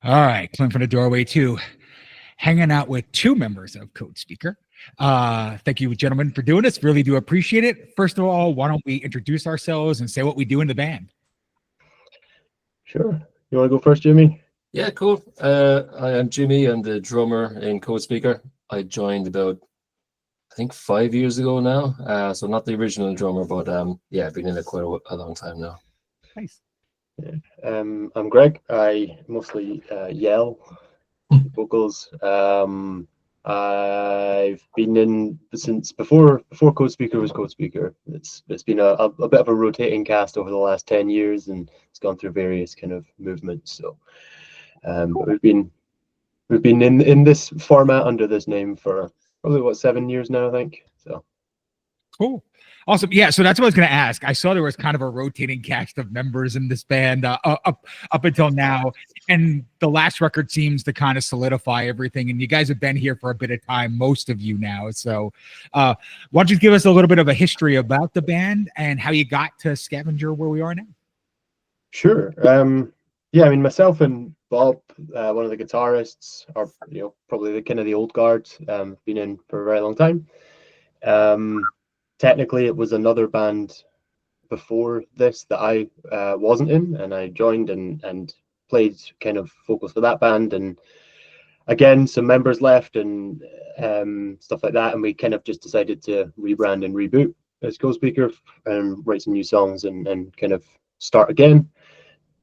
All right, Clint from the doorway too, hanging out with two members of Codespeaker. Thank you, gentlemen, for doing this. Really do appreciate it. First of all, why don't we introduce ourselves and say what we do in the band? Sure. You want to go first, Jimmy? Yeah, cool. I am Jimmy. I'm the drummer in Codespeaker. I joined about, I think, 5 years ago now. So not the original drummer, but yeah, I've been in it quite a long time now. Nice. Yeah. I'm Greg. I mostly yell vocals. I've been in since before Codespeaker was Codespeaker. It's been a bit of a rotating cast over the last 10 years, and it's gone through various kind of movements. So we've been in this format under this name for probably 7 years now, I think. So cool. Awesome. Yeah, so that's what I was going to ask. I saw there was kind of a rotating cast of members in this band up until now, and the last record seems to kind of solidify everything. And you guys have been here for a bit of time, most of you now. So why don't you give us a little bit of a history about the band and how you got to Scavenger where we are now? Sure. Yeah, I mean, myself and Bob, one of the guitarists, are probably the kind of the old guard. Been in for a very long time. Technically, it was another band before this that I wasn't in, and I joined and played kind of vocals for that band. And again, some members left and stuff like that, and we kind of just decided to rebrand and reboot as Codespeaker and write some new songs and kind of start again.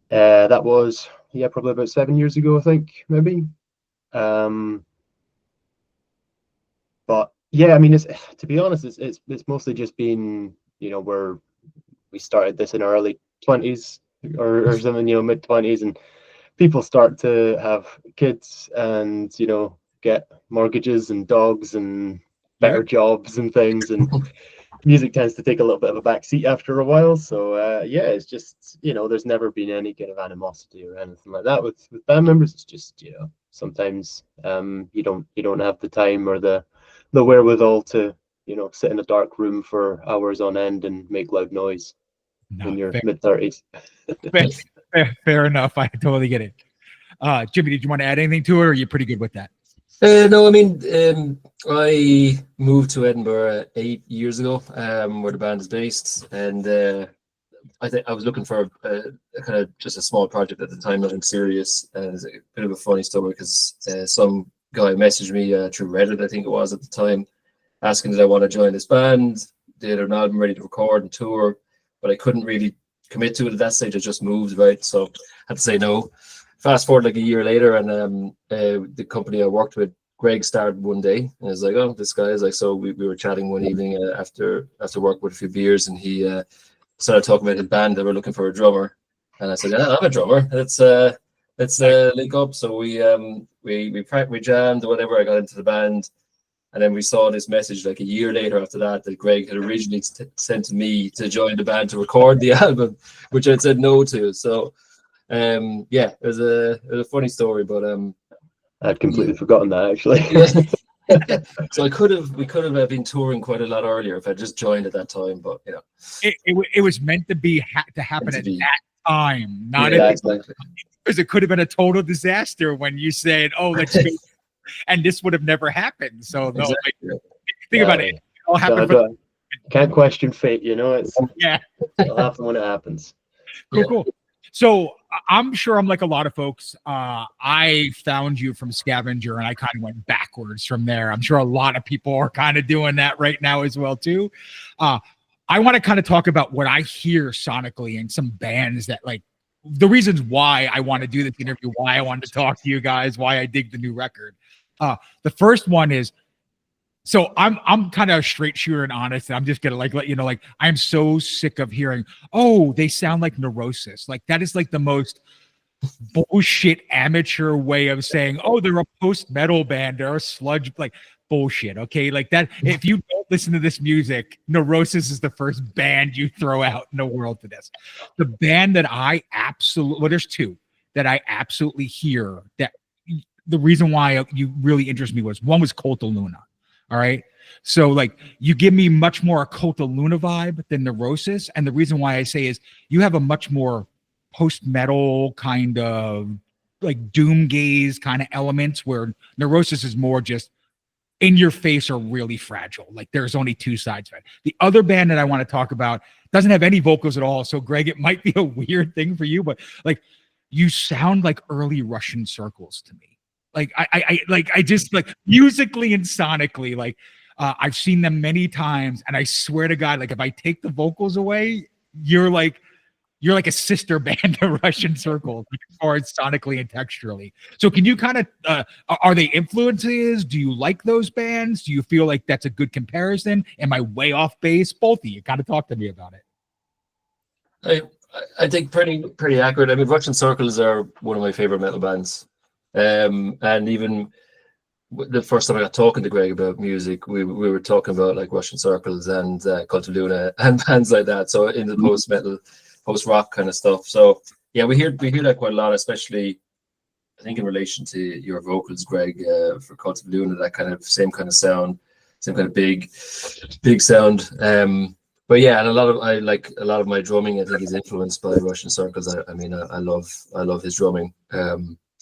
That was probably about 7 years ago, I think, maybe. But yeah, I mean, to be honest, it's mostly just been, where we started this in our early 20s or something, mid 20s, and people start to have kids and get mortgages and dogs and better jobs and things, and music tends to take a little bit of a back seat after a while. So yeah, it's just there's never been any kind of animosity or anything like that with band members. It's just sometimes you don't have the time or the wherewithal to sit in a dark room for hours on end and make loud noise in your mid-30s. Fair enough. I totally get it. Jimmy, did you want to add anything to it, or are you pretty good with that? No, I mean, I moved to Edinburgh 8 years ago, where the band is based, and I think I was looking for a kind of just a small project at the time, nothing serious. It's a bit of a funny story because some guy messaged me through Reddit, I think it was at the time, asking did I want to join this band. They had an album ready to record and tour, but I couldn't really commit to it at that stage. I just moved, right? So I had to say no. Fast forward like a year later, and the company I worked with, Greg, started one day, and I was like, oh, this guy is like, so we were chatting one evening after work with a few beers, and he started talking about his band. They were looking for a drummer, and I said, yeah, I'm a drummer. Let's link up. So we jammed or whatever. I got into the band, and then we saw this message like a year later after that Greg had originally sent to me to join the band to record the album, which I'd said no to. So yeah, it was a funny story, but I'd completely forgotten that, actually. So we could have been touring quite a lot earlier if I just joined at that time, but it was meant to be to happen at that time, not exactly. Because it could have been a total disaster when you said, "Oh, let's go," and this would have never happened. So no, exactly. Think about it. It all happened. Can't question fate, It's it'll happen when it happens. Cool. So I'm sure I'm like a lot of folks. I found you from Scavenger, and I kind of went backwards from there. I'm sure a lot of people are kind of doing that right now as well too. I want to kind of talk about what I hear sonically in some bands that like the reasons why I want to do this interview, why I wanted to talk to you guys, why I dig the new record. The first one is, so I'm kind of a straight shooter and honest, and I'm just gonna like let you know, like I'm so sick of hearing, oh, they sound like Neurosis. Like that is like the most bullshit amateur way of saying, oh, they're a post-metal band, they're a sludge, like bullshit. Okay, like that. If you don't listen to this music, Neurosis is the first band you throw out in the world to this. The band that I absolutely, well, there's two that I absolutely hear that the reason why you really interest me was, one was Cult of Luna. All right. So like you give me much more a Cult of Luna vibe than Neurosis. And the reason why I say is you have a much more post-metal kind of like doom gaze kind of elements, where Neurosis is more just in your face or really fragile. Like there's only two sides of it. The other band that I want to talk about doesn't have any vocals at all. So Greg, it might be a weird thing for you, but like you sound like early Russian Circles to me. Like I just like musically and sonically, like I've seen them many times, and I swear to God, like if I take the vocals away, you're like a sister band to Russian Circles, like, as far as sonically and texturally. So can you kind of are they influences? Do you like those bands? Do you feel like that's a good comparison? Am I way off base? Both of you kind of talk to me about it. I think pretty accurate. I mean, Russian Circles are one of my favorite metal bands. And even the first time I got talking to Greg about music, we were talking about like Russian Circles and Cult of Luna and bands like that. So in the post-metal, post-rock kind of stuff. So yeah, we hear that quite a lot, especially I think in relation to your vocals, Greg, for Cult of Luna, that kind of same kind of sound, same kind of big sound. But yeah, and a lot of my drumming, I think, is influenced by Russian Circles. I mean, I love his drumming.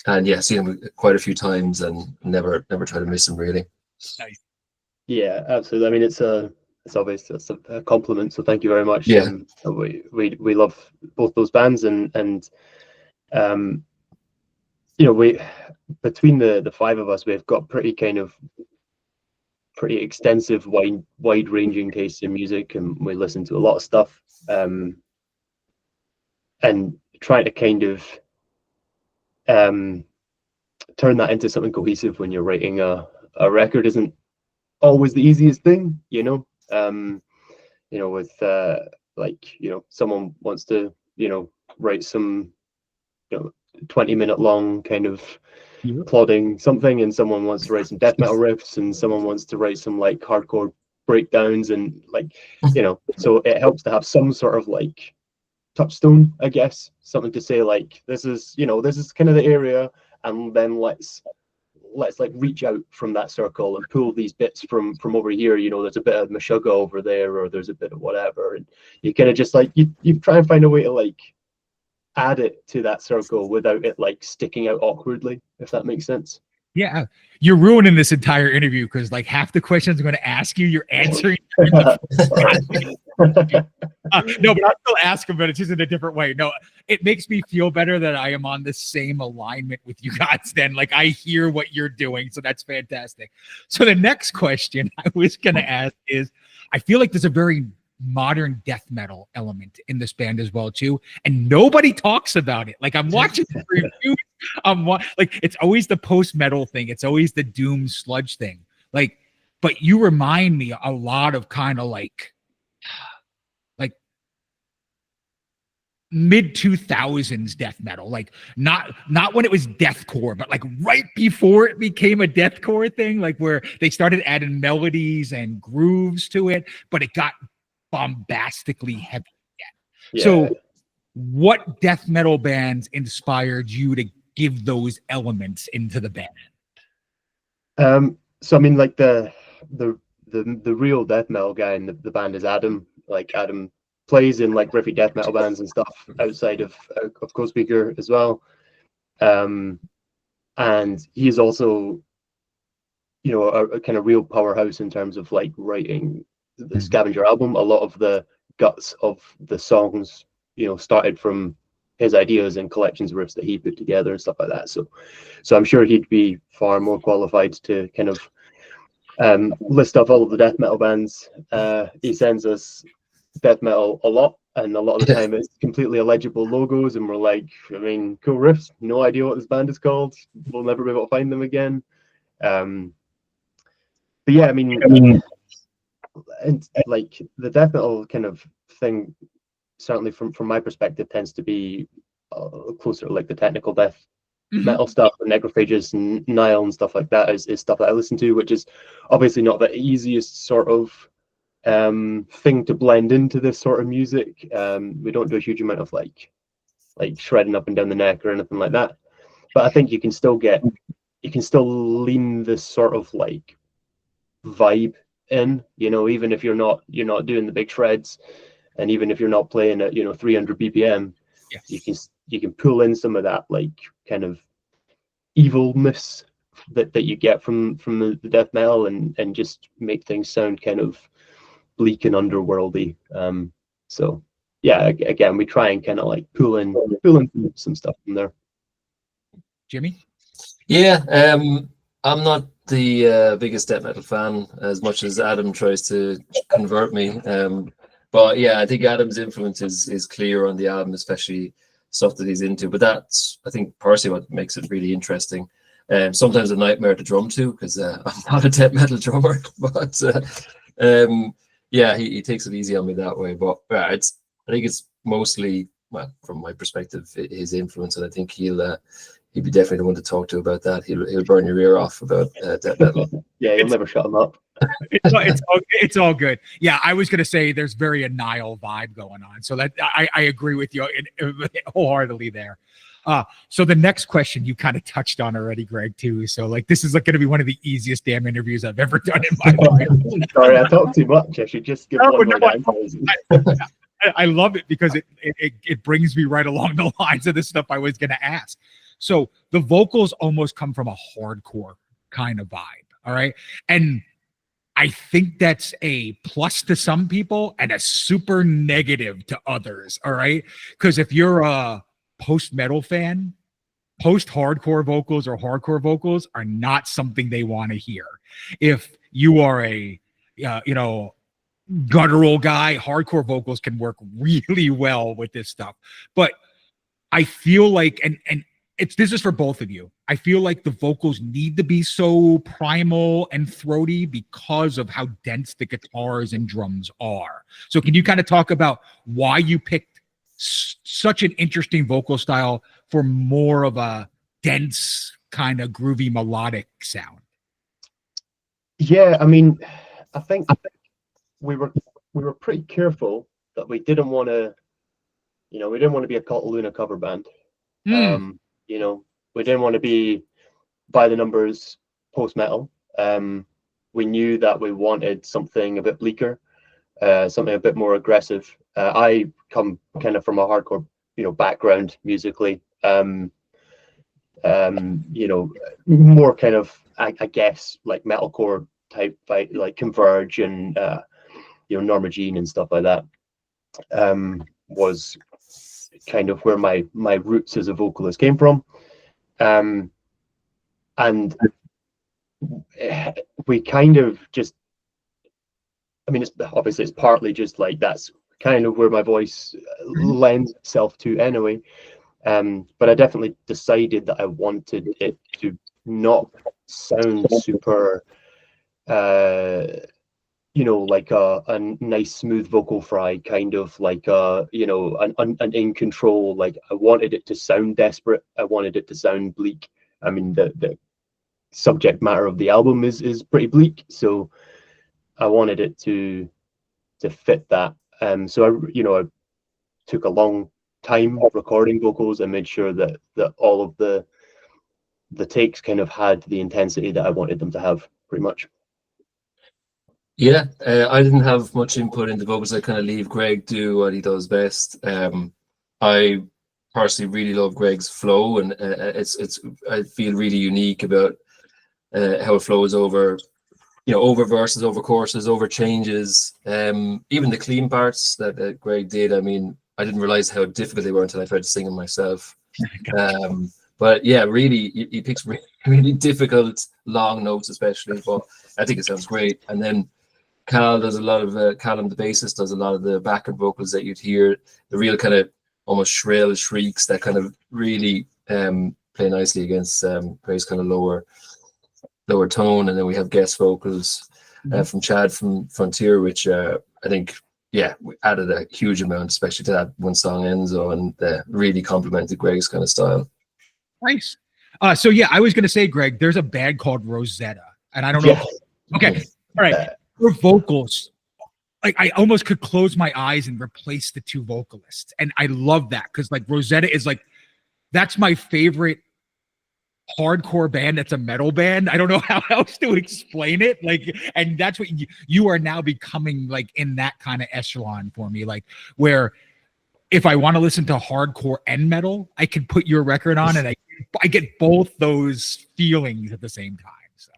And yeah, seen him quite a few times and never try to miss him really. Nice. Yeah, absolutely. I mean, it's obvious, it's a compliment. So thank you very much. Yeah. We love both those bands, and you know, we between the five of us, we've got pretty extensive, wide ranging tastes in music, and we listen to a lot of stuff. And trying to kind of turn that into something cohesive when you're writing a record isn't always the easiest thing, you know. With like, you know, someone wants to, you know, write some, you know, 20-minute long kind of plodding something, and someone wants to write some death metal riffs, and someone wants to write some like hardcore breakdowns, and like, you know, so it helps to have some sort of like touchstone, I guess, something to say like, this is, you know, this is kind of the area, and then let's like reach out from that circle and pull these bits from over here. You know, there's a bit of Meshuggah over there, or there's a bit of whatever, and you kind of just like you try and find a way to like add it to that circle without it like sticking out awkwardly, if that makes sense. Yeah, you're ruining this entire interview because like half the questions I'm going to ask you, you're answering. No, but I'll still ask them, but it's just in a different way. No, it makes me feel better that I am on the same alignment with you guys. Then, like, I hear what you're doing, so that's fantastic. So the next question I was going to ask is, I feel like there's a very modern death metal element in this band as well too, and nobody talks about it. Like I'm watching the reviews, like it's always the post metal thing, it's always the doom sludge thing. Like, but you remind me a lot of kind of like mid 2000s death metal, like not when it was deathcore, but like right before it became a deathcore thing, like where they started adding melodies and grooves to it, but it got bombastically heavy again. Yeah. So what death metal bands inspired you to give those elements into the band? So I mean, like the real death metal guy in the band is Adam. Like Adam plays in like riffy death metal bands and stuff outside of Codespeaker as well. And he's also, you know, a kind of real powerhouse in terms of like writing the Scavenger album. A lot of the guts of the songs, you know, started from his ideas and collections of riffs that he put together and stuff like that. So I'm sure he'd be far more qualified to kind of list off all of the death metal bands. He sends us death metal a lot, and a lot of the time it's completely illegible logos, and we're like, I mean, cool riffs, no idea what this band is called, we'll never be able to find them again. But yeah, I mean, and like the death metal kind of thing, certainly from my perspective, tends to be closer to like the technical death metal stuff, and Necrophagus and Nile and stuff like that is stuff that I listen to, which is obviously not the easiest sort of thing to blend into this sort of music. We don't do a huge amount of like shredding up and down the neck or anything like that, but I think you can still lean this sort of like vibe in, you know, even if you're not doing the big shreds, and even if you're not playing at, you know, 300 BPM, you can pull in some of that like kind of evilness that you get from the death metal, and just make things sound kind of bleak and underworldy. So yeah, again, we try and kind of like pull in some stuff from there. Jimmy? Yeah, I'm not the biggest death metal fan, as much as Adam tries to convert me. But yeah, I think Adam's influence is clear on the album, especially stuff that he's into. But that's, I think, personally what makes it really interesting. Sometimes a nightmare to drum to, because I'm not a death metal drummer. But yeah, he takes it easy on me that way. But I think it's mostly, well, from my perspective, his influence, and I think he'd be definitely the one to talk to about that. He'll burn your ear off about death metal. Yeah, you'll never shut him up. It's all good. Yeah, I was gonna say there's very a Nile vibe going on, so that I agree with you wholeheartedly there. So the next question you kind of touched on already, Greg, too. So like this is like going to be one of the easiest damn interviews I've ever done in my life. Sorry, I talk too much. I should just give one more answer. I love it because it brings me right along the lines of the stuff I was going to ask. So the vocals almost come from a hardcore kind of vibe. All right. And I think that's a plus to some people and a super negative to others. All right. Because if you're a post-metal fan, post-hardcore vocals or hardcore vocals are not something they want to hear. If you are a, guttural guy, hardcore vocals can work really well with this stuff. But I feel like, and this is for both of you. I feel like the vocals need to be so primal and throaty because of how dense the guitars and drums are. So can you kind of talk about why you picked such an interesting vocal style for more of a dense kind of groovy melodic sound? Yeah, I mean, I think we were pretty careful that we didn't want to, we didn't want to be a Cult of Luna cover band. We didn't want to be by the numbers post-metal. We knew that we wanted something a bit bleaker, something a bit more aggressive. I come kind of from a hardcore, background musically. More kind of, I guess, like metalcore type, like Converge and Norma Jean and stuff like that. Was kind of where my roots as a vocalist came from. And we kind of just, I mean, it's partly just like that's kind of where my voice lends itself to anyway. But I definitely decided that I wanted it to not sound super, like a nice smooth vocal fry, kind of like an in control. Like I wanted it to sound desperate. I wanted it to sound bleak. I mean, the subject matter of the album is pretty bleak, so I wanted it to fit that. So I took a long time recording vocals and made sure that all of the takes kind of had the intensity that I wanted them to have, pretty much. Yeah, I didn't have much input into vocals. I kind of leave Greg do what he does best. I personally really love Greg's flow, and I feel really unique about how it flows over, over verses, over choruses, over changes. Even the clean parts that Greg did. I mean, I didn't realize how difficult they were until I tried to sing them myself. But yeah, really, he picks really difficult long notes, especially. But I think it sounds great. And then Cal does a lot of Callum, the bassist, does a lot of the backup vocals that you'd hear, the real kind of almost shrill shrieks that kind of really play nicely against Greg's kind of lower tone. And then we have guest vocals from Chad from Frontier, which I think, we added a huge amount, especially to that one song Enzo, and really complemented Greg's kind of style. Nice. So yeah, I was going to say, Greg, there's a band called Rosetta, and I don't know. Okay. All right. For vocals, like I almost could close my eyes and replace the two vocalists. And I love that because like Rosetta is like, that's my favorite hardcore band. That's a metal band. I don't know how else to explain it. Like, and that's what you are now becoming, like in that kind of echelon for me, like where if I want to listen to hardcore and metal, I can put your record on and I can I get both those feelings at the same time. So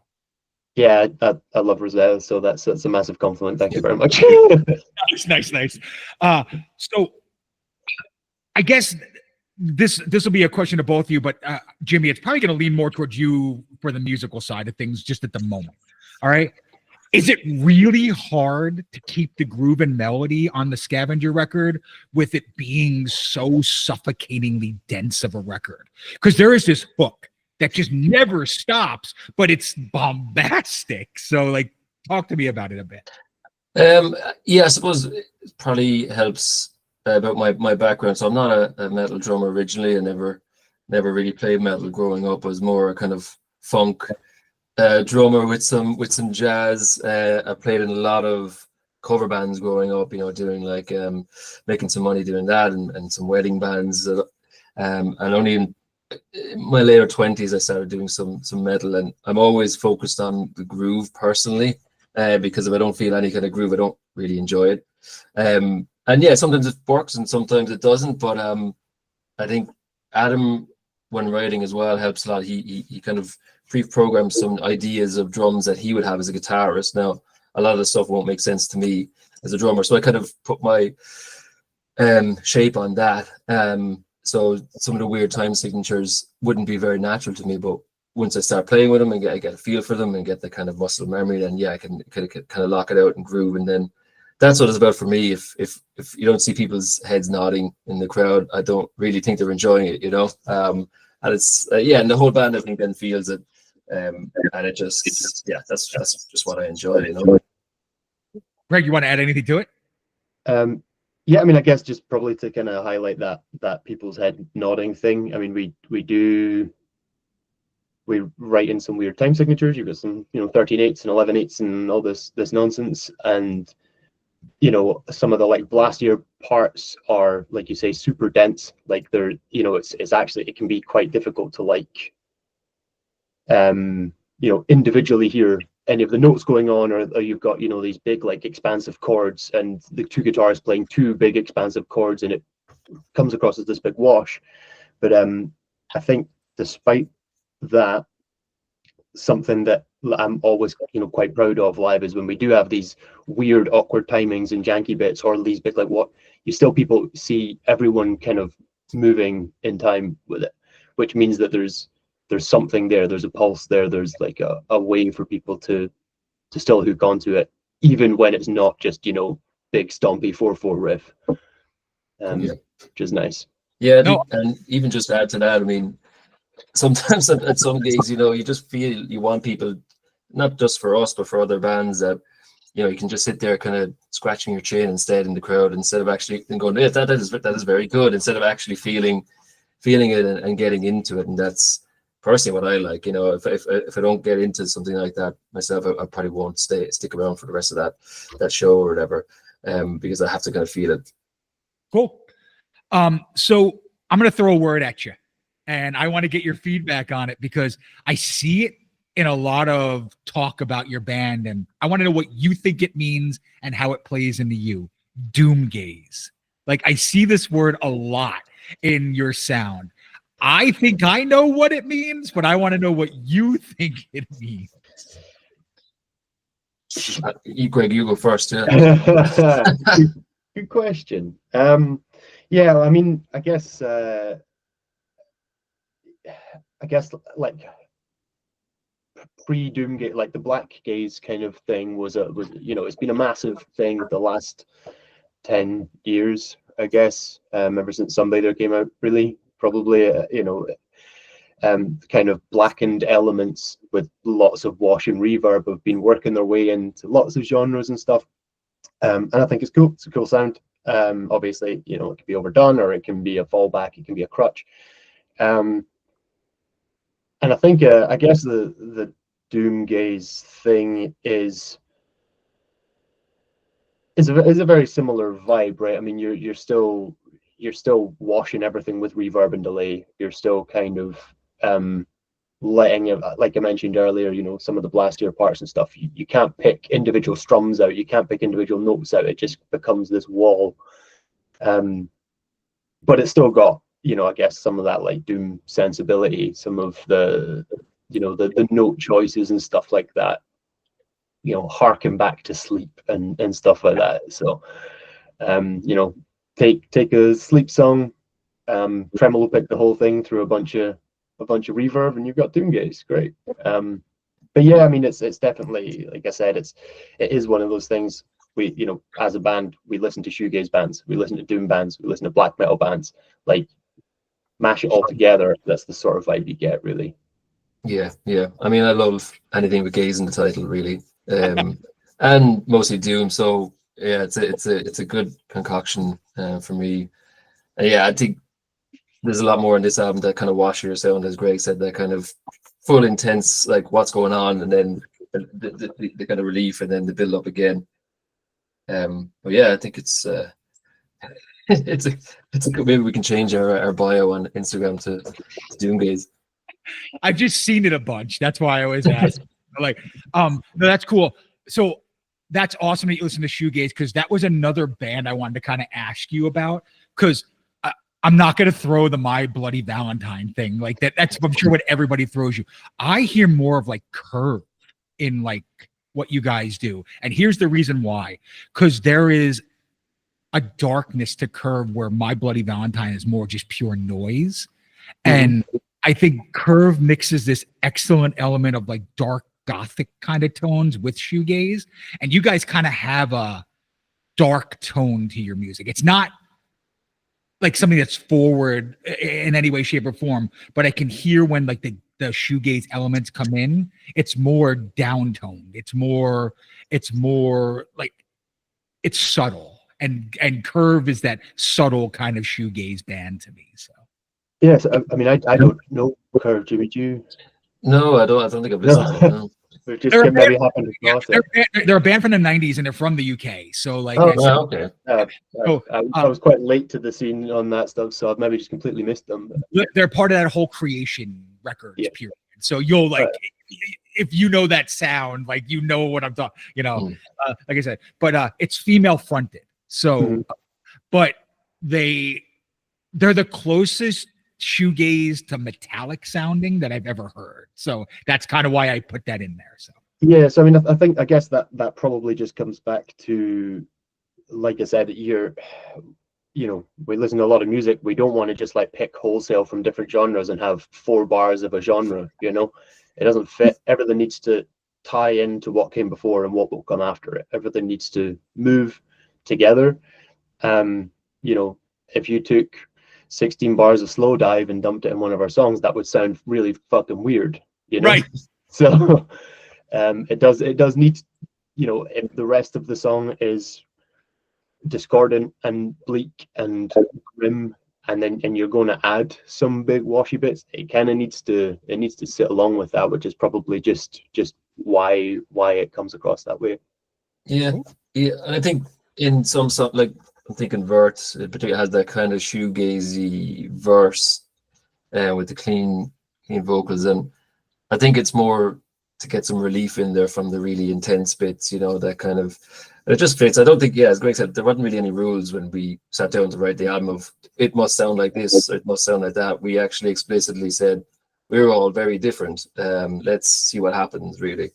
Yeah, I love Roselle, so that's a massive compliment. Thank you very much. nice. So I guess this will be a question to both of you, but Jimmy, it's probably going to lean more towards you for the musical side of things just at the moment. All right. Is it really hard to keep the groove and melody on the Scavenger record with it being so suffocatingly dense of a record? Because there is this hook that just never stops, but it's bombastic. So, like, talk to me about it a bit. Yeah, I suppose it probably helps about my background. So I'm not a metal drummer originally. I never really played metal growing up. I was more a kind of funk drummer with some jazz. I played in a lot of cover bands growing up, you know, doing like making some money doing that, and some wedding bands. And only in my later 20s I started doing some metal, and I'm always focused on the groove personally, because if I don't feel any kind of groove, I don't really enjoy it. And yeah, sometimes it works and sometimes it doesn't, but I think Adam, when writing as well, helps a lot. He kind of pre-programmed some ideas of drums that he would have as a guitarist. Now, a lot of the stuff won't make sense to me as a drummer, so I kind of put my shape on that. So some of the weird time signatures wouldn't be very natural to me, but once I start playing with them and I get a feel for them and get the kind of muscle memory, then yeah, I can kind of lock it out and groove. And then that's what it's about for me. If you don't see people's heads nodding in the crowd, I don't really think they're enjoying it, you know. And it's yeah, and the whole band I think then feels it, and it just yeah, that's just what I enjoy, you know. Greg, you want to add anything to it? Yeah, I mean, I guess just probably to kind of highlight that people's head nodding thing. I mean, we write in some weird time signatures. You've got some, you know, 13/8 and 11/8 and all this nonsense, and you know, some of the like blastier parts are, like you say, super dense. Like they're, you know, it's actually, it can be quite difficult to like you know, individually hear any of the notes going on, or you've got, you know, these big like expansive chords and the two guitars playing two big expansive chords, and it comes across as this big wash. But I think despite that, something that I'm always, you know, quite proud of live is when we do have these weird awkward timings and janky bits, or these bits like what you still people see everyone kind of moving in time with it, which means that there's something there, there's a pulse there, there's like a way for people to still hook onto it, even when it's not just, you know, big stompy 4/4 riff, Yeah. which is nice. Yeah, No. and even just to add to that, I mean, sometimes at some gigs, you know, you just feel you want people, not just for us, but for other bands, that, you know, you can just sit there kind of scratching your chin instead in the crowd, instead of actually going, yeah, that is very good, instead of actually feeling it and getting into it. And that's personally what I like. You know, if I don't get into something like that myself, I probably won't stick around for the rest of that show or whatever, because I have to kind of feel it. Cool. So I'm going to throw a word at you, and I want to get your feedback on it because I see it in a lot of talk about your band, and I want to know what you think it means and how it plays into you. Doomgaze. Like, I see this word a lot in your sound. I think I know what it means, but I want to know what you think it means. Greg, you go first. Yeah. Good question. Yeah, I mean, I guess like pre-Doomgaze, like the Black Gaze kind of thing was you know, it's been a massive thing the last 10 years, I guess, ever since Sunbather came out, really, probably, you know, kind of blackened elements with lots of wash and reverb have been working their way into lots of genres and stuff, and I think it's cool. It's a cool sound. Obviously, you know, it can be overdone, or it can be a fallback, it can be a crutch, and I think I guess the Doomgaze thing is a very similar vibe, right? I mean, you're still washing everything with reverb and delay. You're still kind of letting it, like I mentioned earlier, you know, some of the blastier parts and stuff. You can't pick individual strums out. You can't pick individual notes out. It just becomes this wall. But it's still got, I guess some of that like doom sensibility, some of the the note choices and stuff like that, harken back to Sleep and stuff like that. So take a Sleep song, tremolo pick the whole thing through a bunch of reverb, and you've got Doomgaze. Great. But yeah, I mean, it's definitely, like I said, it is one of those things. We, as a band, we listen to shoegaze bands, we listen to doom bands, we listen to black metal bands. Like, mash it all together. That's the sort of vibe you get, really. Yeah. I mean, I love anything with gaze in the title, really, and mostly doom. So yeah, it's a good concoction for me. And yeah, I think there's a lot more in this album that kind of washier sound, as Greg said, that kind of full intense, like what's going on, and then the kind of relief, and then the build up again. But yeah, I think it's it's a good, maybe we can change our bio on Instagram to Doomgaze. I've just seen it a bunch. That's why I always ask. Like, no, that's cool. So that's awesome that you listen to shoegaze, because that was another band I wanted to kind of ask you about, because I'm not going to throw the My Bloody Valentine thing like that. That's, I'm sure, what everybody throws you. I hear more of like Curve in like what you guys do. And here's the reason why. Because there is a darkness to Curve where My Bloody Valentine is more just pure noise. And I think Curve mixes this excellent element of like dark gothic kind of tones with shoegaze. And you guys kind of have a dark tone to your music. It's not like something that's forward in any way, shape, or form, but I can hear when like the shoegaze elements come in. It's more downtoned. It's more like, it's subtle, and Curve is that subtle kind of shoegaze band to me. So yes, I mean, I don't know Curve. Jimmy, do you? No, I don't think I've listened to them. They're a band from the 90s, and they're from the UK. So like, okay. I was quite late to the scene on that stuff, so I've maybe just completely missed them. But they're part of that whole Creation Records period. So you'll like, if you know that sound, like, you know what I'm talking, like I said, but it's female fronted. So, but they're the closest shoegaze to metallic sounding that I've ever heard. So that's kind of why I put that in there. So yeah, so I mean, I guess that probably just comes back to, like I said, we listen to a lot of music. We don't want to just like pick wholesale from different genres and have 4 bars of a genre. It doesn't fit. Everything needs to tie into what came before and what will come after it. Everything needs to move together. If you took 16 bars of Slow Dive and dumped it in one of our songs, that would sound really fucking weird, Right. So it does need, if the rest of the song is discordant and bleak and grim, and you're going to add some big washy bits, it kind of needs to sit along with that, which is probably just why it comes across that way. Yeah. And I think in some song, like, I'm thinking Vert in particular has that kind of shoegazy verse with the clean vocals, and I think it's more to get some relief in there from the really intense bits, that kind of, and it just fits. I don't think, as Greg said, there wasn't really any rules when we sat down to write the album of it must sound like this, or it must sound like that. We actually explicitly said we're all very different. Let's see what happens, really,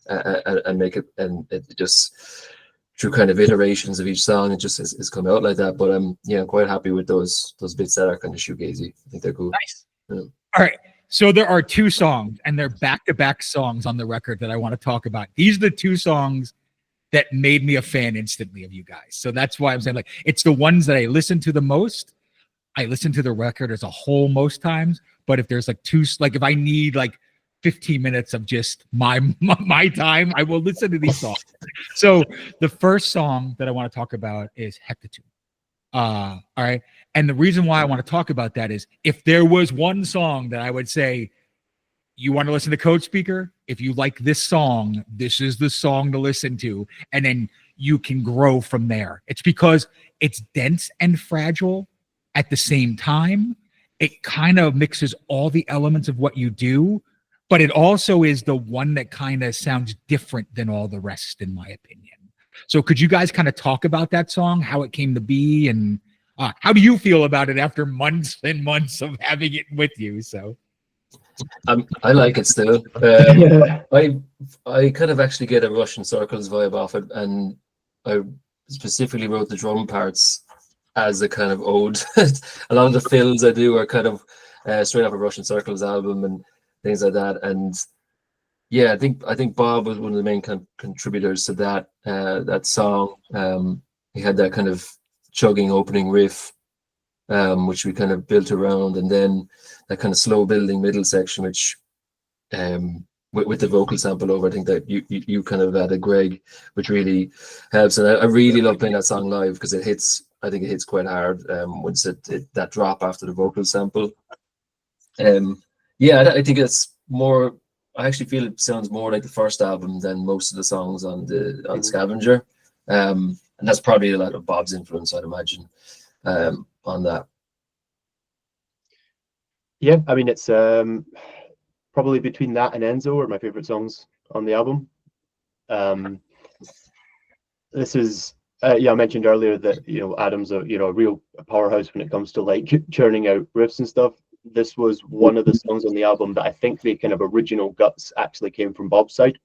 and make it, and it just, through kind of iterations of each song, it just has come out like that. But I'm quite happy with those bits that are kind of shoegazy. I think they're cool. Nice. Yeah. All right. So there are 2 songs, and they're back-to-back songs on the record that I want to talk about. These are the 2 songs that made me a fan instantly of you guys. So that's why I'm saying, like, it's the ones that I listen to the most. I listen to the record as a whole most times, but if there's like 2, like if I need like 15 minutes of just my time, I will listen to these songs. So the first song that I want to talk about is Hecatoon. All right. And the reason why I want to talk about that is, if there was one song that I would say, you want to listen to Codespeaker, if you like this song, this is the song to listen to, and then you can grow from there. It's because it's dense and fragile at the same time. It kind of mixes all the elements of what you do, but it also is the one that kind of sounds different than all the rest, in my opinion. So could you guys kind of talk about that song, how it came to be, and How do you feel about it after months and months of having it with you? So I like it still. I kind of actually get a Russian Circles vibe off it, and I specifically wrote the drum parts as a kind of ode. A lot of the fills I do are kind of straight off a Russian Circles album and things like that. And yeah, I think Bob was one of the main contributors to that song. He had that kind of chugging opening riff, which we kind of built around, and then that kind of slow building middle section, which with the vocal sample over, I think that you kind of added, Greg, which really helps. And I really love playing that song live because I think it hits quite hard once that drop after the vocal sample. Yeah, I think it's more. I actually feel it sounds more like the first album than most of the songs on Scavenger, and that's probably a lot of Bob's influence, I'd imagine, on that. Yeah, I mean, it's probably between that and Enzo are my favorite songs on the album. This is yeah, I mentioned earlier that Adam's a real powerhouse when it comes to like churning out riffs and stuff. This was one of the songs on the album that I think the kind of original guts actually came from Bob's side,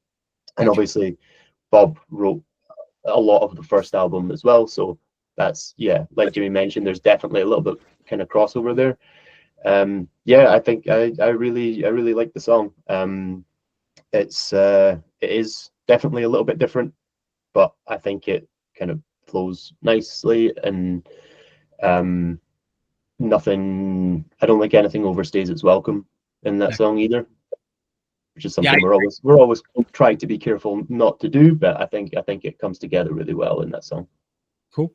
and obviously Bob wrote a lot of the first album as well. So that's, yeah, like Jimmy mentioned, there's definitely a little bit kind of crossover there. Yeah, I think I really like the song. It is definitely a little bit different, but I think it kind of flows nicely, and I don't think anything overstays its welcome in that song either, which is something we're always trying to be careful not to do, but I think it comes together really well in that song. Cool.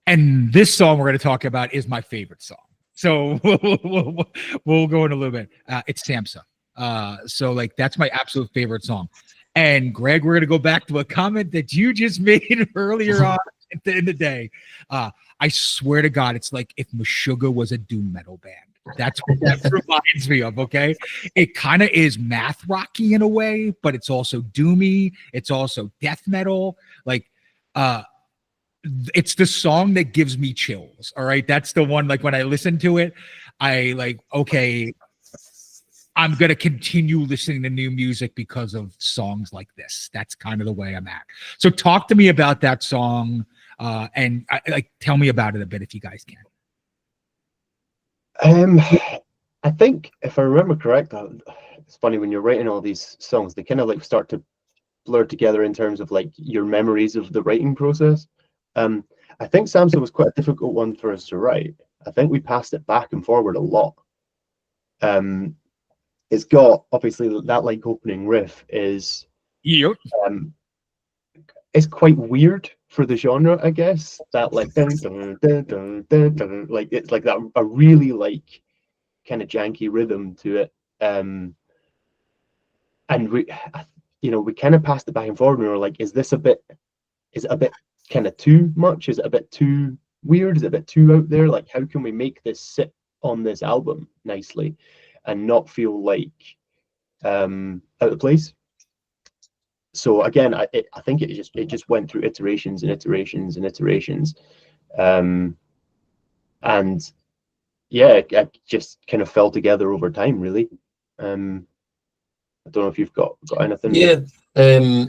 And this song we're going to talk about is my favorite song. So we'll go in a little bit. It's Samsa. So like that's my absolute favorite song. And Greg, we're going to go back to a comment that you just made earlier on in the day. I swear to God, it's like if Meshuggah was a doom metal band. That's what that reminds me of, okay? It kind of is math rocky in a way, but it's also doomy. It's also death metal. Like, it's the song that gives me chills, all right? That's the one, like, when I listen to it, I like, okay, I'm going to continue listening to new music because of songs like this. That's kind of the way I'm at. So talk to me about that song, and tell me about it a bit if you guys can. I think if I remember correct, it's funny when you're writing all these songs, they kind of like start to blur together in terms of like your memories of the writing process. I think Samsa was quite a difficult one for us to write. I think we passed it back and forward a lot. It's got obviously that like opening riff is it's quite weird for the genre, I guess. That like dun, dun, dun, dun, dun, dun, like it's like that a really like kind of janky rhythm to it. And we kind of passed it back and forward and we were like, is it a bit kind of too much? Is it a bit too weird? Is it a bit too out there? Like, how can we make this sit on this album nicely and not feel like out of place? So again, I think it just went through iterations and iterations and iterations, and yeah, it just kind of fell together over time, really. I don't know if you've got anything. Yeah, I mean,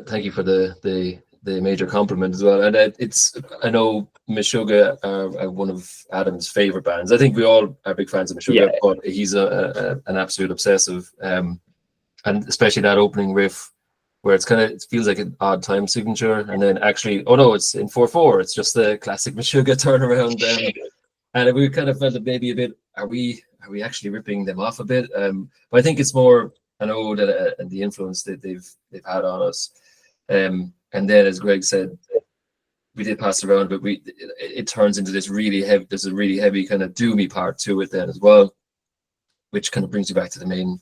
thank you for the major compliment as well. And I know Meshuggah are one of Adam's favorite bands. I think we all are big fans of Meshuggah, but he's an absolute obsessive. And especially that opening riff, where it feels like an odd time signature, and then actually, oh no, it's in 4/4. It's just the classic Meshuggah turnaround. And we kind of felt that maybe a bit, are we actually ripping them off a bit? But I think it's more an ode and the influence that they've had on us. And then, as Greg said, we did pass it around, but it turns into this really heavy. There's a really heavy kind of doomy part to it then as well, which kind of brings you back to the main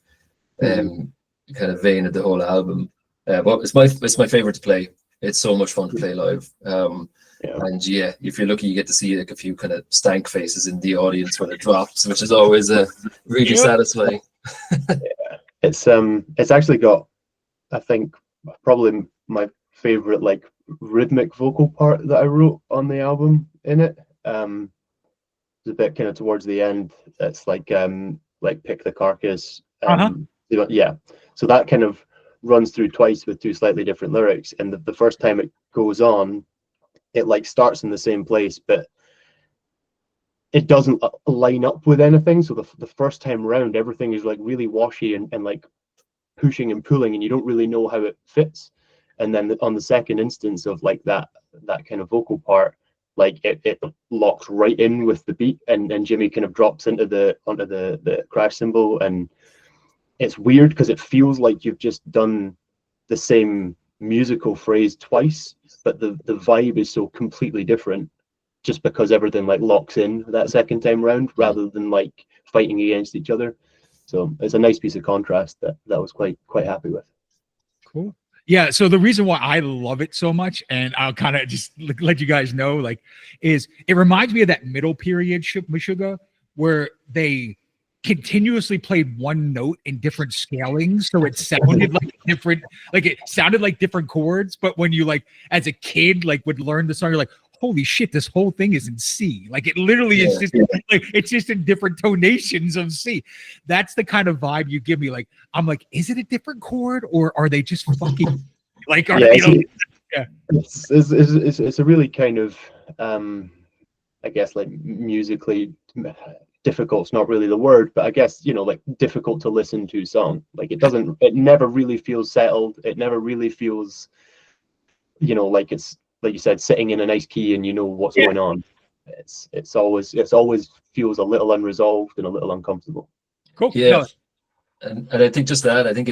kind of vein of the whole album. But it's my favorite to play. It's so much fun to play live. And yeah, if you're lucky, you get to see like a few kind of stank faces in the audience when it drops, which is always really satisfying. It's actually got, I think, probably my favorite like rhythmic vocal part that I wrote on the album in it. It's a bit kind of towards the end. It's like pick the carcass. Yeah. So that kind of runs through twice with two slightly different lyrics. And the first time it goes on, it like starts in the same place, but it doesn't line up with anything. So the first time round, everything is like really washy and like pushing and pulling, and you don't really know how it fits. And then on the second instance of like that kind of vocal part, like it locks right in with the beat, and Jimmy kind of drops onto the crash cymbal, and it's weird because it feels like you've just done the same musical phrase twice, but the vibe is so completely different just because everything like locks in that second time round rather than like fighting against each other. So it's a nice piece of contrast that I was quite happy with. Cool. Yeah. So the reason why I love it so much, and I'll kind of just let you guys know, like, is it reminds me of that middle period Meshuggah where they continuously played one note in different scalings, so it sounded like different, like it sounded like different chords. But when you like, as a kid, like would learn the song, you're like, holy shit, this whole thing is in C. Like it literally is just like it's just in different tonations of C. That's the kind of vibe you give me. Like I'm like, is it a different chord or are they just fucking like? Are they, it's a really kind of I guess like musically difficult's not really the word, but I guess like difficult to listen to song. Like it never really feels settled. It never really feels like it's, like you said, sitting in a nice key and you know what's going on. It's always feels a little unresolved and a little uncomfortable. Cool. Yeah. And I think just that, I think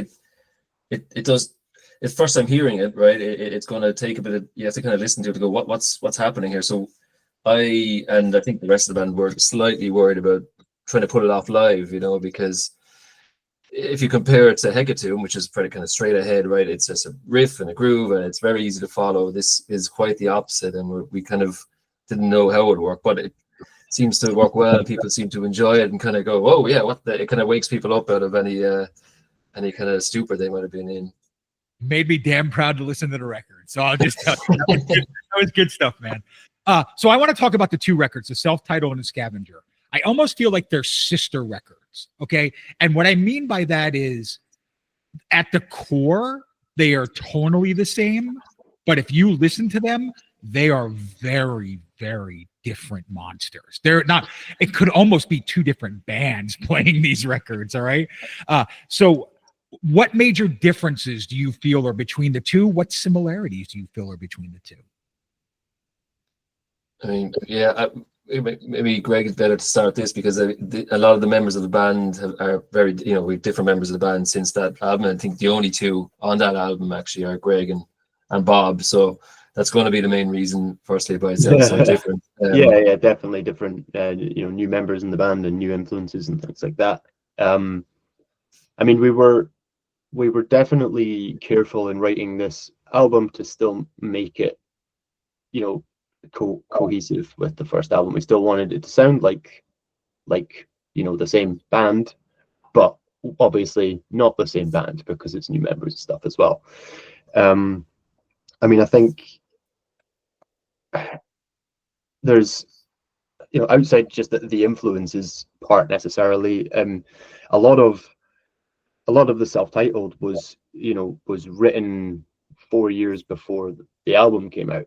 it does. It's first time hearing it, right? It's going to take a bit of, you have to kind of listen to it to go, what's happening here? So I think the rest of the band were slightly worried about trying to pull it off live, because if you compare it to Hecatomb, which is pretty kind of straight ahead, right? It's just a riff and a groove, and it's very easy to follow. This is quite the opposite, and we kind of didn't know how it would work, but it seems to work well, and people seem to enjoy it and kind of go, "Oh yeah, it kind of wakes people up out of any kind of stupor they might have been in." Made me damn proud to listen to the record. So I'll just tell you, that was good stuff, man. So I want to talk about the two records, the Self-Titled and the Scavenger. I almost feel like they're sister records, okay? And what I mean by that is, at the core, they are tonally the same, but if you listen to them, they are very, very different monsters. They're not, it could almost be two different bands playing these records, all right? So what major differences do you feel are between the two? What similarities do you feel are between the two? I mean, yeah, maybe Greg is better to start this because a lot of the members of the band are very, we have different members of the band since that album. I think the only two on that album actually are Greg and Bob. So that's going to be the main reason, firstly, by itself, so different. Yeah, definitely different. New members in the band and new influences and things like that. I mean, we were definitely careful in writing this album to still make it, cohesive with the first album. We still wanted it to sound like the same band, but obviously not the same band because it's new members and stuff as well. I mean, I think there's outside just the influences part necessarily, a lot of the Self-Titled was written 4 years before the album came out,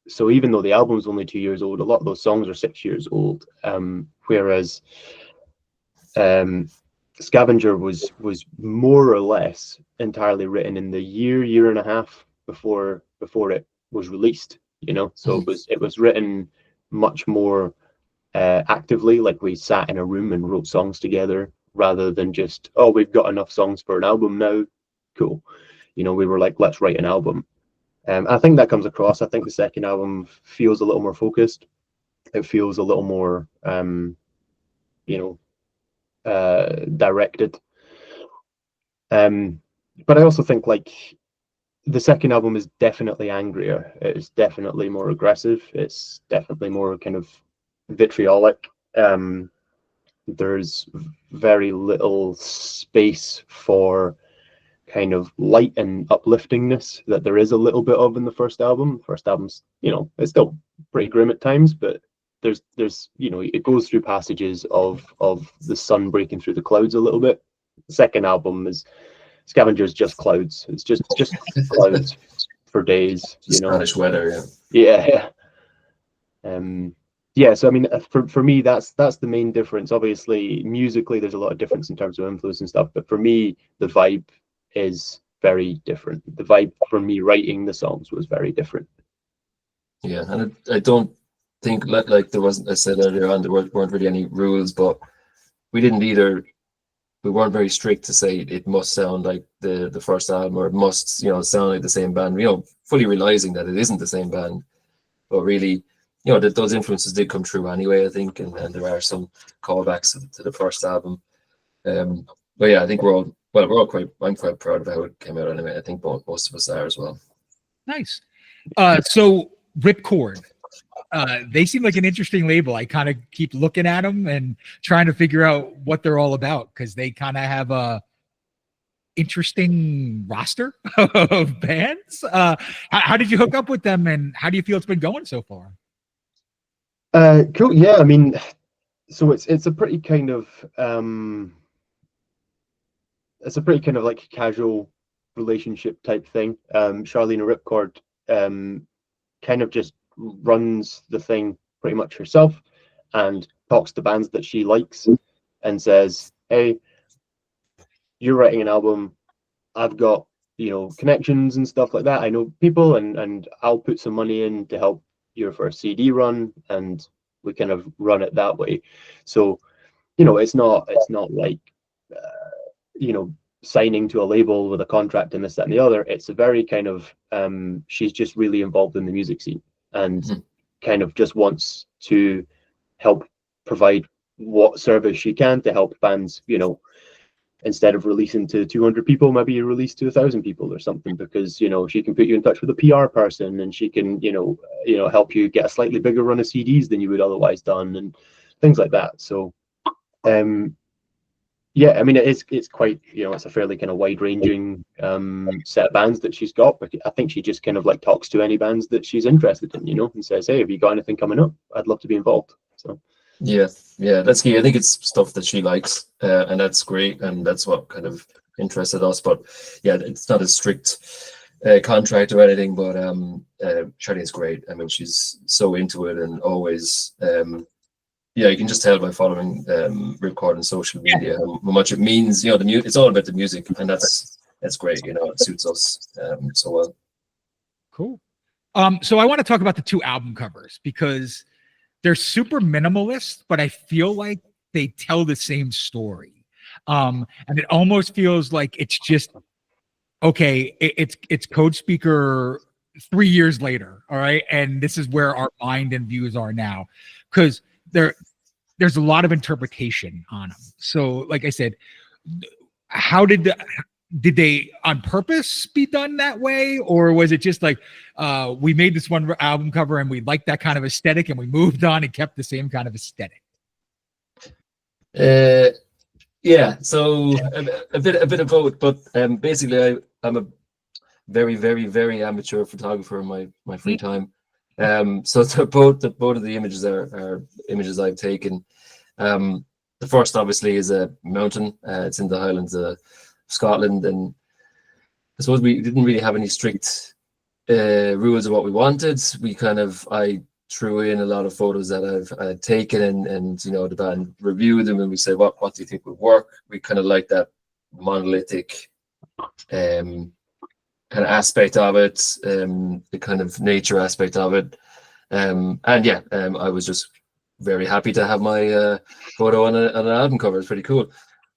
so even though the album's only 2 years old, a lot of those songs are 6 years old, whereas Scavenger was more or less entirely written in the year and a half before it was released, so it was written much more actively, like we sat in a room and wrote songs together rather than just, oh, we've got enough songs for an album now, cool. We were like, let's write an album. I think that comes across. I think the second album feels a little more focused. It feels a little more, directed. But I also think like the second album is definitely angrier. It's definitely more aggressive. It's definitely more kind of vitriolic. There's very little space for kind of light and upliftingness that there is a little bit of in the first album. The first album's, you know, it's still pretty grim at times, but there's you know, it goes through passages of the sun breaking through the clouds a little bit. The second album is Scavenger's just clouds. It's just clouds for days, you know. Spanish weather, Yeah. Yeah, so I mean, for me, that's the main difference. Obviously, musically, there's a lot of difference in terms of influence and stuff, but for me, the vibe is very different. The vibe for me writing the songs was very different. Yeah, and I don't think like there wasn't. I said earlier on there weren't really any rules, but we weren't very strict to say it must sound like the first album, or it must, you know, sound like the same band. You know, fully realizing that it isn't the same band, but really, you know, that those influences did come true anyway, I think, and there are some callbacks to the first album. But yeah, I think I'm quite proud of how it came out anyway. I think most of us are as well. Nice. So Ripcord, they seem like an interesting label. I kind of keep looking at them and trying to figure out what they're all about, because they kind of have a interesting roster of bands. How did you hook up with them, and how do you feel it's been going so far? Cool. Yeah, I mean, so it's a pretty kind of like casual relationship type thing. Charlene Ripcord kind of just runs the thing pretty much herself and talks to bands that she likes and says, hey, you're writing an album, I've got, you know, connections and stuff like that, I know people, and I'll put some money in to help your first CD run, and we kind of run it that way. So, you know, it's not like you know, signing to a label with a contract and this, that, and the other. It's a very kind of she's just really involved in the music scene and kind of just wants to help provide what service she can to help bands, you know, instead of releasing to 200 people, maybe you release to 1,000 people or something, because, you know, she can put you in touch with a PR person, and she can, you know, help you get a slightly bigger run of CDs than you would otherwise done, and things like that. So, yeah, I mean, it's quite, you know, it's a fairly kind of wide-ranging set of bands that she's got, but I think she just kind of like talks to any bands that she's interested in, you know, and says, hey, have you got anything coming up? I'd love to be involved. So. Yeah, that's key. I think it's stuff that she likes, and that's great, and that's what kind of interested us. But yeah, it's not a strict contract or anything. But Charlene's great. I mean, she's so into it, and always, yeah, you can just tell by following Ripcord on social media how much it means. You know, it's all about the music, and that's great. You know, it suits us so well. Cool. So I want to talk about the two album covers, because they're super minimalist, but I feel like they tell the same story. And it almost feels like it's just, okay, it's Codespeaker 3 years later, all right? And this is where our mind and views are now. Because there's a lot of interpretation on them. So, like I said, how did they on purpose be done that way, or was it just like we made this one album cover and we liked that kind of aesthetic and we moved on and kept the same kind of aesthetic? Yeah, so a bit of both, but basically I'm a very, very, very amateur photographer in my free time. So both of the images are images I've taken. The first obviously is a mountain. It's in the Highlands of Scotland, and I suppose we didn't really have any strict rules of what we wanted. I threw in a lot of photos that I've taken, and you know, the band reviewed them, and we said, what do you think would work? We kind of like that monolithic kind of aspect of it, the kind of nature aspect of it, and yeah, I was just very happy to have my photo on an album cover. It's pretty cool.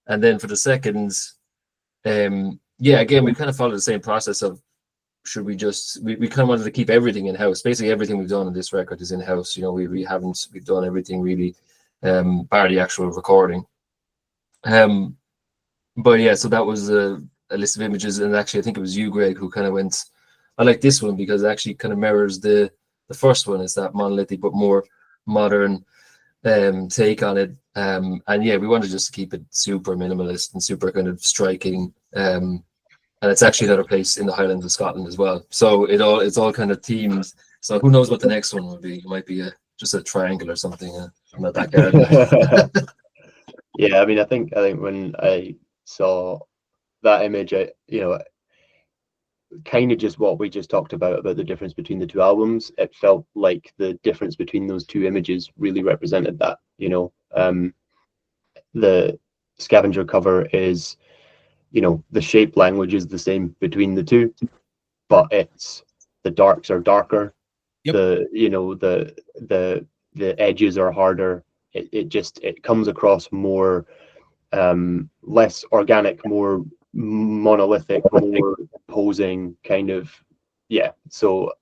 And then for the second, yeah, again, we kind of followed the same process of, should we just, we kind of wanted to keep everything in house. Basically everything we've done on this record is in house. You know, we've done everything really, bar the actual recording. But yeah, so that was a list of images, and actually I think it was you, Greg, who kind of went, I like this one because it actually kind of mirrors the first one. It's that monolithic but more modern take on it. And yeah, we wanted just to keep it super minimalist and super kind of striking. And and it's actually another place in the Highlands of Scotland as well. So it's all kind of themed. So who knows what the next one will be? It might be just a triangle or something in my backyard. Yeah, I mean, I think when I saw that image, kind of just what we just talked about the difference between the two albums. It felt like the difference between those two images really represented that. The Scavenger cover is, the shape language is the same between the two, but it's the darks are darker. Yep. The edges are harder. It comes across more less organic, more monolithic, more posing kind of. Yeah, so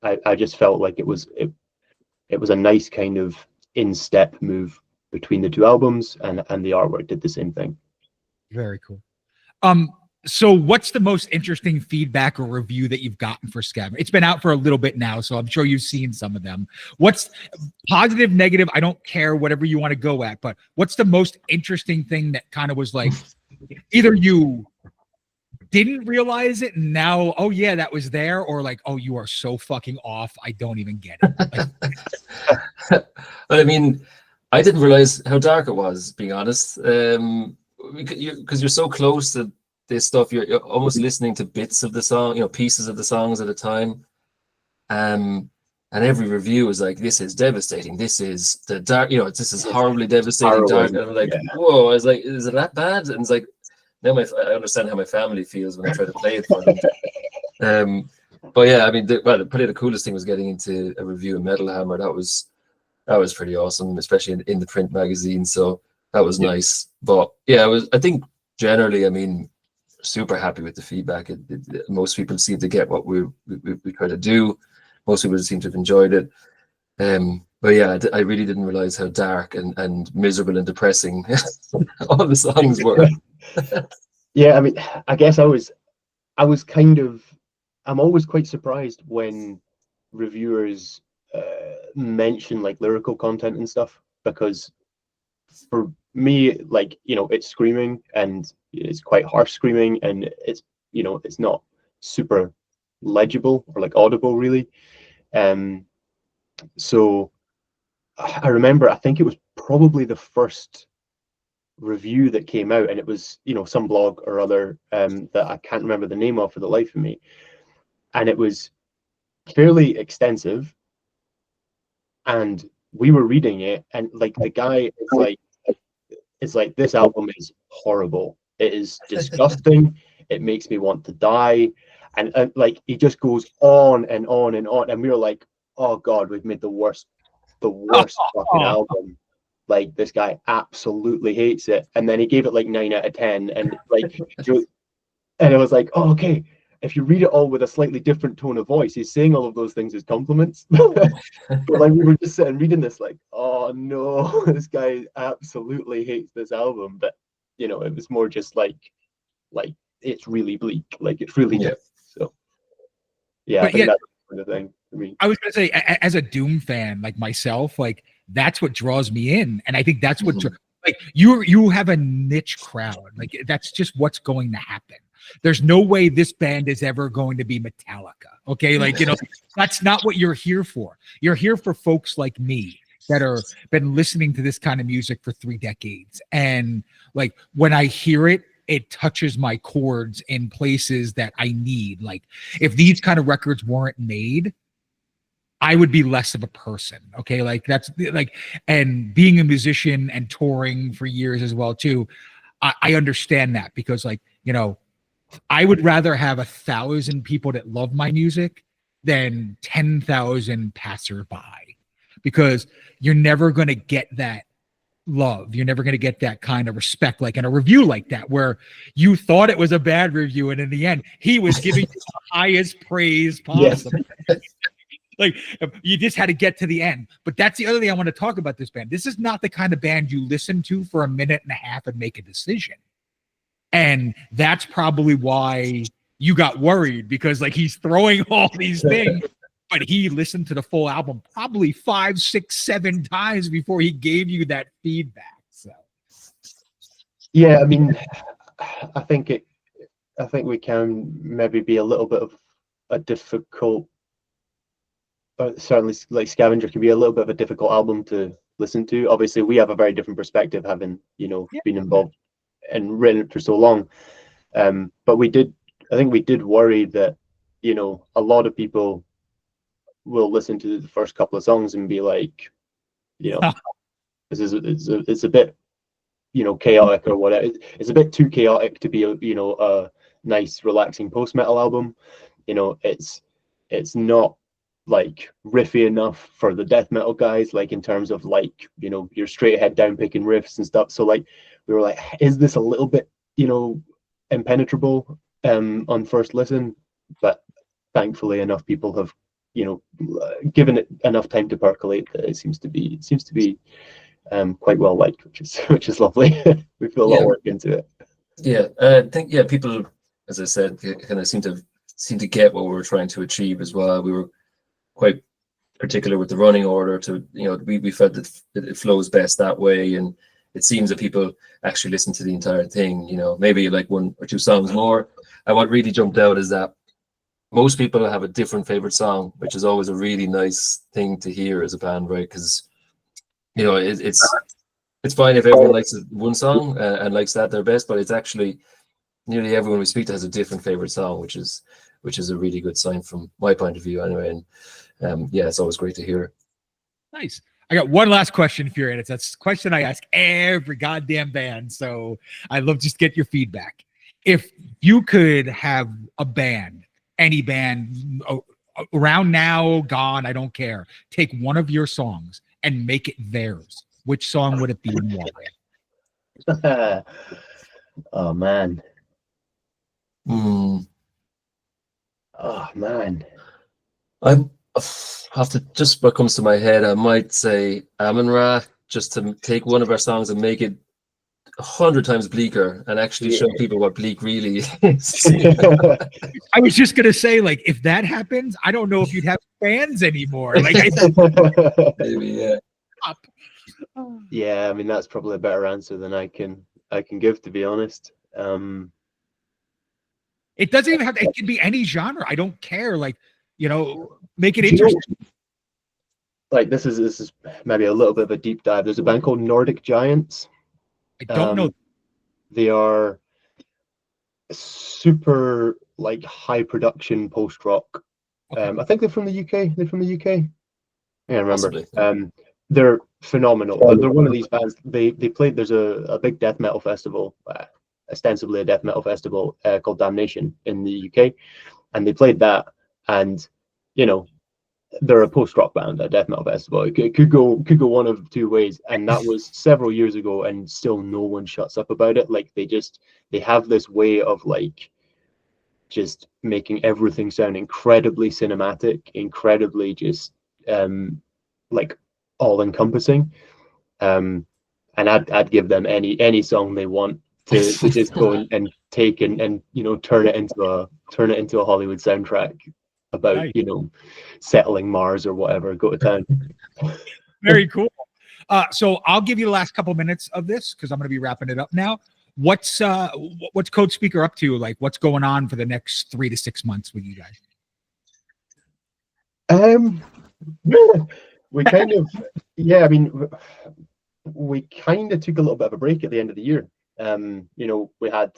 I just felt like it was a nice kind of in step move between the two albums, and the artwork did the same thing. Very cool. So what's the most interesting feedback or review that you've gotten for Scavenger? It's been out for a little bit now, so I'm sure you've seen some of them. What's positive, negative? I don't care, whatever you want to go at, but what's the most interesting thing that kind of was like, either you didn't realize it and now, oh yeah, that was there, or like, oh, you are so fucking off, I don't even get it. Like, I mean, I didn't realize how dark it was, being honest. Because you're so close to this stuff, you're almost listening to bits of the song, pieces of the songs at a time. And every review is like, this is devastating. This is the dark, this is horribly devastating. Dark. And I'm like, whoa, I was like, is it that bad? And it's like, now I understand how my family feels when I try to play it for them. But yeah, I mean, probably the coolest thing was getting into a review of Metal Hammer. That was pretty awesome, especially in the print magazine. So that was nice. But yeah, I think generally, I mean, super happy with the feedback. Most people seem to get what we try to do. Most people seem to have enjoyed it. But yeah, I really didn't realize how dark and miserable and depressing all the songs were. Yeah, I mean, I guess I'm always quite surprised when reviewers mention like lyrical content and stuff, because for me, like, it's screaming, and it's quite harsh screaming, and it's it's not super legible or like audible really. So I remember, I think it was probably the first review that came out, and it was some blog or other that I can't remember the name of for the life of me, and it was fairly extensive, and we were reading it, and like the guy is like, this album is horrible, it is disgusting, it makes me want to die, and like he just goes on and on and on, and we were like, oh god, we've made the worst fucking album. Like, this guy absolutely hates it. And then he gave it like 9 out of 10, and like and it was like, oh, okay, if you read it all with a slightly different tone of voice, he's saying all of those things as compliments. But like, we were just sitting reading this like, oh no, this guy absolutely hates this album. But it was more just like it's really bleak, like it's really dark. So yeah, I think that's the kind of thing for me. I was gonna say, as a Doom fan like myself, like that's what draws me in, and I think that's what like you have a niche crowd. Like, that's just what's going to happen. There's no way this band is ever going to be Metallica. Okay, like, that's not what you're here for. You're here for folks like me that are been listening to this kind of music for 3 decades, and like, when I hear it, it touches my chords in places that I need. Like, if these kind of records weren't made, I would be less of a person. Okay. Like, that's like, and being a musician and touring for years as well too, I understand that, because like, I would rather have 1,000 people that love my music than 10,000 passerby, because you're never going to get that love. You're never going to get that kind of respect, like in a review like that, where you thought it was a bad review, and in the end, he was giving you the highest praise possible. Yes. Like, you just had to get to the end. But that's the other thing I want to talk about this band. This is not the kind of band you listen to for a minute and a half and make a decision. And that's probably why you got worried, because like, he's throwing all these things, but he listened to the full album probably 5, 6, 7 times before he gave you that feedback. So yeah, I mean, I think I think we can maybe be a little bit of a difficult, certainly like Scavenger can be a little bit of a difficult album to listen to. Obviously, we have a very different perspective, having been involved and written it for so long. But I think we did worry that a lot of people will listen to the first couple of songs and be like, it's a bit chaotic or whatever. It's a bit too chaotic to be a nice relaxing post metal album. It's not like riffy enough for the death metal guys, like in terms of like your straight head down picking riffs and stuff. So like we were like, is this a little bit impenetrable on first listen? But thankfully enough people have given it enough time to percolate that it seems to be quite well liked, which is lovely. We put a lot of work into it. Yeah, I think people, as I said, kind of seem to get what we were trying to achieve as well. We were quite particular with the running order to we felt that it flows best that way, and it seems that people actually listen to the entire thing. Maybe like one or two songs more. And what really jumped out is that most people have a different favorite song, which is always a really nice thing to hear as a band, right? Because it's fine if everyone likes one song and likes that their best, but it's actually nearly everyone we speak to has a different favorite song, which is a really good sign from my point of view anyway. And it's always great to hear. Nice. I got one last question if you're in it. That's a question I ask every goddamn band. So I'd love just get your feedback. If you could have a band, any band around now, gone, I don't care, take one of your songs and make it theirs, which song would it be and why? Oh man. Oh man. I have to, just what comes to my head, I might say Amun-Ra, just to take one of our songs and make it 100 times bleaker and actually show people what bleak really is. I was just gonna say, like, if that happens, I don't know if you'd have fans anymore. Like, maybe, yeah. I mean, that's probably a better answer than I can give, to be honest. It doesn't even have to, it can be any genre. I don't care. Like, make it interesting. Like this is maybe a little bit of a deep dive. There's a band called Nordic Giants. I don't know. They are super like high production post rock. Okay. I think they're from the UK. I remember. Possibly. They're phenomenal. They're one of these bands. They played. There's a big death metal festival, ostensibly a death metal festival called Damnation in the UK, and they played that. And they're a post rock band, a death metal festival. It could go one of two ways, and that was several years ago, and still no one shuts up about it. Like they have this way of like just making everything sound incredibly cinematic, incredibly just like all encompassing. And I'd give them any song they want to just go and take and turn it into a Hollywood soundtrack about settling Mars or whatever. Go to town. Very cool. So I'll give you the last couple minutes of this because I'm going to be wrapping it up now. What's Codespeaker up to? Like, what's going on for the next 3 to 6 months with you guys? We kind of, I mean, we kind of took a little bit of a break at the end of the year. We had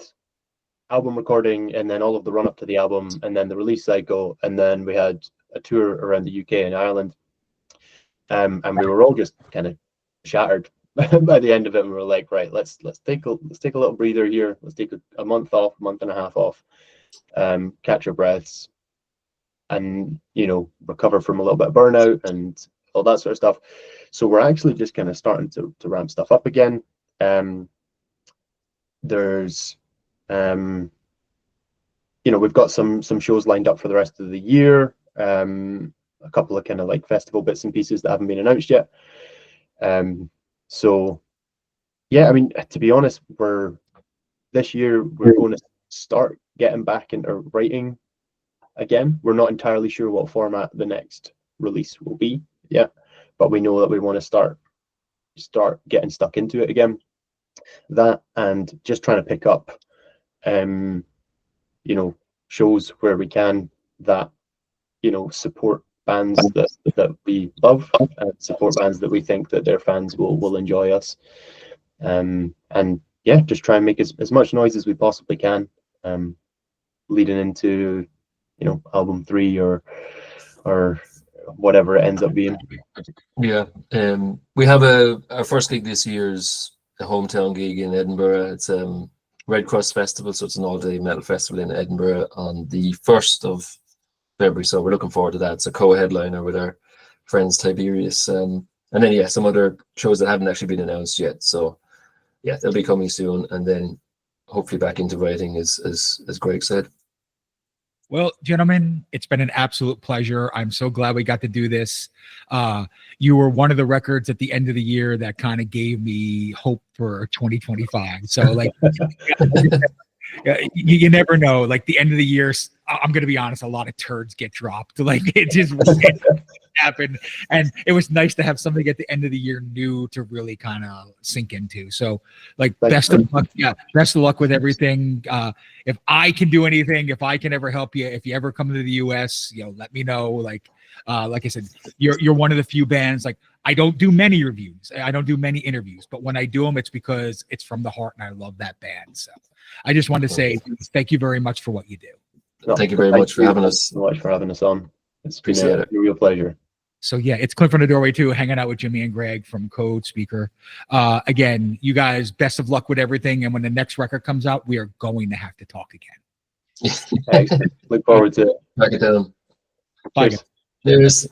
album recording and then all of the run up to the album and then the release cycle, and then we had a tour around the UK and Ireland. And we were all just kind of shattered by the end of it. And we were like, right, let's take a little breather here. Let's take a month off, month and a half off, catch our breaths, and recover from a little bit of burnout and all that sort of stuff. So we're actually just kind of starting to ramp stuff up again. There's we've got some shows lined up for the rest of the year. A couple of kind of like festival bits and pieces that haven't been announced yet. So yeah, I mean, to be honest, this year we're going to start getting back into writing again. We're not entirely sure what format the next release will be yet, but we know that we want to start getting stuck into it again. That and just trying to pick up you know, shows where we can that, you know, support bands that we love and support bands that we think that their fans will enjoy us. And yeah, just try and make as much noise as we possibly can, leading into, you know, album 3 or whatever it ends up being. Yeah, we have our first gig this year's a hometown gig in Edinburgh. It's Red Cross Festival, so it's an all-day metal festival in Edinburgh on the 1st of February. So we're looking forward to that. It's a co-headliner with our friends Tiberius, and then yeah, some other shows that haven't actually been announced yet. So yeah, they'll be coming soon, and then hopefully back into writing, as Greg said. Well, gentlemen, it's been an absolute pleasure. I'm so glad we got to do this. You were one of the records at the end of the year that kind of gave me hope for 2025. So like, you never know. Like the end of the year, I'm going to be honest, a lot of turds get dropped. Like it just happened. And it was nice to have something at the end of the year new to really kind of sink into. So like best of luck. Yeah. Best of luck with everything. If I can do anything, if I can ever help you, if you ever come to the US, you know, let me know. Like I said, you're one of the few bands. Like I don't do many reviews. I don't do many interviews, but when I do them, it's because it's from the heart and I love that band. So I just wanted to say thank you very much for what you do. No, thank you very much for having us. So much for having us on. It's been Appreciate a it. real pleasure. So yeah, it's Clint from the Doorway too, hanging out with Jimmy and Greg from Codespeaker. Again, you guys, best of luck with everything. And when the next record comes out, we are going to have to talk again. Excellent. Look forward to it. Back it down. Bye. Cheers. Cheers.